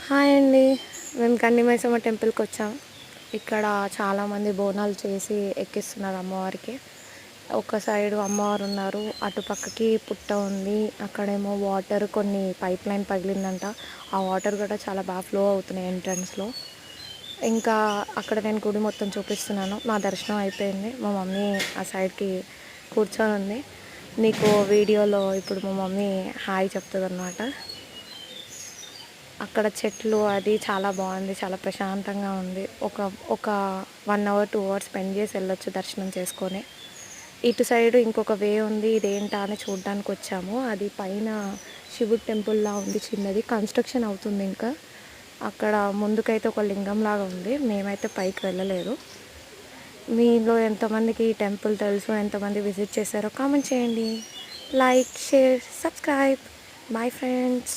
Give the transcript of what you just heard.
Hi అండి. మేము కన్నిమైసమ్మ టెంపుల్కి వచ్చాం. ఇక్కడ చాలామంది బోనాలు చేసి ఎక్కిస్తున్నారు అమ్మవారికి. ఒక సైడు అమ్మవారు ఉన్నారు, అటు పక్కకి పుట్ట ఉంది. అక్కడేమో వాటర్ కొన్ని పైప్ లైన్ పగిలిందంట. ఆ వాటర్ కూడా చాలా బాగా ఫ్లో అవుతున్నాయి ఎంట్రన్స్లో. ఇంకా అక్కడ నేను గుడి మొత్తం చూపిస్తున్నాను. మా దర్శనం అయిపోయింది. మా మమ్మీ ఆ సైడ్కి కూర్చొని ఉంది. నీకు వీడియోలో ఇప్పుడు మా మమ్మీ హాయ్ చెప్తుంది అన్నమాట. అక్కడ చెట్లు అది చాలా బాగుంది, చాలా ప్రశాంతంగా ఉంది. ఒక ఒక 1 అవర్ 2 అవర్స్ స్పెండ్ చేసి వెళ్ళొచ్చు దర్శనం చేసుకొని. ఇటు సైడు ఇంకొక వే ఉంది, ఇదేంటా అని చూడడానికి వచ్చాము. అది పైన శివుడు టెంపుల్లా ఉంది, చిన్నది కన్స్ట్రక్షన్ అవుతుంది. ఇంకా అక్కడ ముందుకైతే ఒక లింగం లాగా ఉంది. మేమైతే పైకి వెళ్ళలేదు. మీలో ఎంతమందికి ఈ టెంపుల్ తెలుసు, ఎంతమంది విజిట్ చేశారో కామెంట్ చేయండి. Like, share, subscribe. Bye friends.